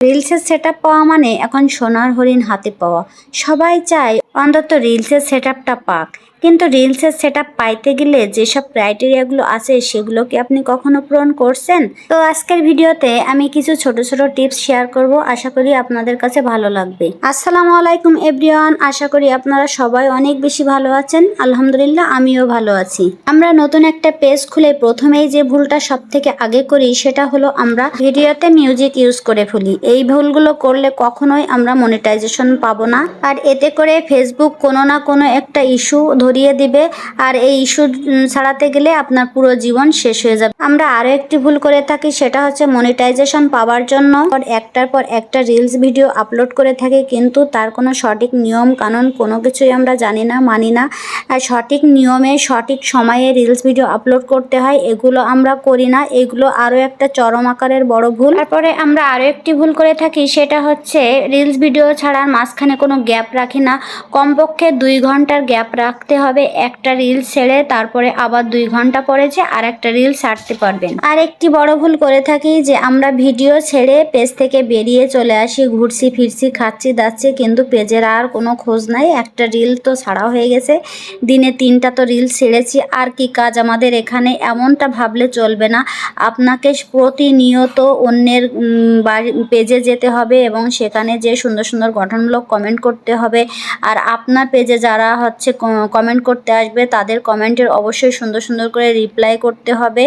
রিলসের সেটআপ পাওয়া মানে এখন সোনার হরিণ হাতে পাওয়া। সবাই চায় অন্তত রিলসের সেটআপটা পাক, কিন্তু রিলসের সেটআপ পাইতে গেলে যেসব ক্রাইটেরিয়াগুলো আছে সেগুলো কি আপনি কখনো পূরণ করছেন? তো আজকের ভিডিওতে আমি কিছু ছোট ছোট টিপস শেয়ার করব, আশা করি আপনাদের কাছে ভালো লাগবে। আসসালামু আলাইকুম এভরিওয়ান, আশা করি আপনারা সবাই অনেক বেশি ভালো আছেন। আলহামদুলিল্লাহ, আমিও ভালো আছি। আমরা নতুন একটা পেজ খুলে প্রথমেই যে ভুলটা সব থেকে আগে করি সেটা হলো আমরা ভিডিওতে মিউজিক ইউজ করে ফেলি। এই ভুলগুলো করলে কখনোই আমরা মনিটাইজেশন পাবো না, আর এতে করে ফেসবুক কোনো না কোনো একটা ইস্যু ধরিয়ে দিবে, আর এই ইস্যু ছাড়াতে গেলে আপনার পুরো জীবন শেষ হয়ে যাবে। আমরা আরো একটি ভুল করে থাকি, সেটা হচ্ছে মনিটাইজেশন পাওয়ার জন্য একটার পর একটা রিলস ভিডিও আপলোড করে থাকি, কিন্তু তার কোনো সঠিক নিয়ম কানুন কোনো কিছুই আমরা জানি না, মানি না। আর সঠিক নিয়মে সঠিক সময়ে রিলস ভিডিও আপলোড করতে হয়, এগুলো আমরা করি না। এগুলো আরো একটা চরম আকারের বড় ভুল। তারপরে আমরা আরো একটি ভুল করে থাকি, সেটা হচ্ছে রিলস ভিডিও ছাড়ার মাঝখানে কোনো গ্যাপ রাখি না। কমপক্ষে 2 ঘন্টার গ্যাপ রাখতে হবে একটা রিলস ছেড়ে, তারপরে আবার 2 ঘন্টা পরে যে আর একটা রিলস ছাড়তে পারবেন। আর একটি বড় ভুল করে থাকি যে আমরা ভিডিও ছেড়ে পেজ থেকে বেরিয়ে চলে আসি, ঘুরছি ফিরছি খাচ্ছি দাচ্ছি, কিন্তু পেজের আর কোনো খোঁজ নাই। একটা রিল তো ছাড়া হয়ে গেছে, দিনে 3টা তো রিলস ছেড়েছি, আর কি কাজ আমাদের এখানে, এমনটা ভাবলে চলবে না। আপনাকে প্রতিনিয়ত অন্যের পেজে যেতে হবে এবং সেখানে যে সুন্দর সুন্দর গঠনমূলক কমেন্ট করতে হবে, আর আপনার পেজে যারা হচ্ছে কমেন্ট করতে আসবে তাদের কমেন্টের অবশ্যই সুন্দর সুন্দর করে রিপ্লাই করতে হবে।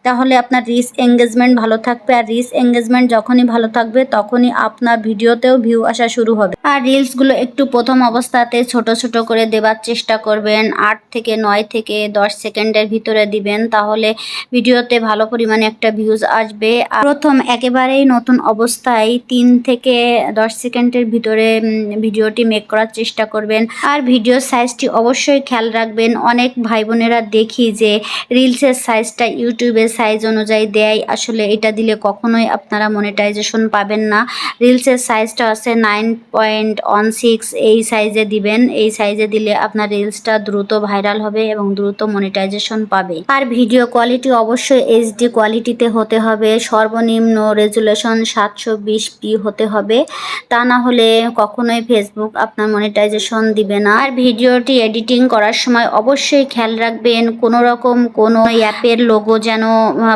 তাহলে আপনার রিচ এঙ্গেজমেন্ট ভালো থাকবে, আর রিচ এঙ্গেজমেন্ট যখনই ভালো থাকবে তখনই আপনার ভিডিওতেও ভিউ আসা শুরু হবে। আর রিলসগুলো একটু প্রথম অবস্থাতে ছোট ছোট করে দেবার চেষ্টা করবেন, 8 থেকে 9 থেকে 10 সেকেন্ডের ভিতরে দিবেন, তাহলে ভিডিওতে ভালো পরিমাণে একটা ভিউজ আসবে। আর প্রথম একেবারেই নতুন অবস্থায় 3 থেকে 10 সেকেন্ডের ভিতরে ভিডিওটি মেক করার চেষ্টা করবেন। আর ভিডিও সাইজটি অবশ্যই খেয়াল রাখবেন। অনেক ভাই বোনেরা দেখি যে রিলসের সাইজটা ইউটিউবের সাইজ অনুযায়ী দেয়, আসলে এটা দিলে কখনোই আপনারা মনিটাইজেশন পাবেন না। রিলসের সাইজটা আছে 9.16, এই সাইজে দিবেন। এই সাইজে দিলে আপনার রিলসটা দ্রুত ভাইরাল হবে এবং দ্রুত মনিটাইজেশন পাবে। আর ভিডিও কোয়ালিটি অবশ্যই এইচডি কোয়ালিটিতে হতে হবে, সর্বনিম্ন রেজুলেশন 720p হতে হবে, তা না হলে কখনোই ফেসবুক আপনার মনিটাইজেশন দিবে না। আর ভিডিওটি এডিটিং করার সময় অবশ্যই খেয়াল রাখবেন কোনো রকম কোনো অ্যাপের লোগো যেন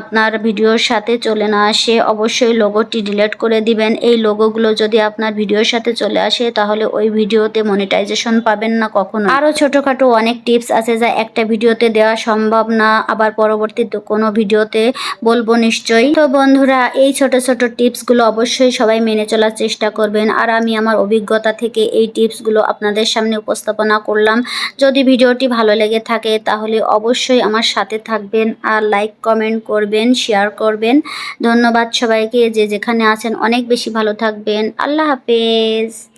আপনার ভিডিওর সাথে চলে না আসে, অবশ্যই লোগোটি ডিলিট করে দিবেন। এই লোগোগুলো যদি আপনার ভিডিওর সাথে চলে আসে তাহলে ওই ভিডিওতে মনিটাইজেশন পাবেন না কখনো। আরও ছোটোখাটো অনেক টিপস আছে যা একটা ভিডিওতে দেওয়া সম্ভব না, আবার পরবর্তীতে কোনো ভিডিওতে বলবো নিশ্চয়ই। তো বন্ধুরা, এই ছোট ছোট টিপসগুলো অবশ্যই সবাই মেনে চলার চেষ্টা করবেন, আর আমি আমার অভিজ্ঞতা থেকে এই টিপসগুলো আপনাদের সামনে উপস্থাপনা করলাম। যদি ভিডিওটি ভালো লেগে থাকে তাহলে অবশ্যই আমার সাথে থাকবেন, আর লাইক কমেন্ট করবেন, শেয়ার করবেন। ধন্যবাদ সবাইকে, যে যেখানে আছেন অনেক বেশি ভালো থাকবেন। আল্লাহ হাফেজ।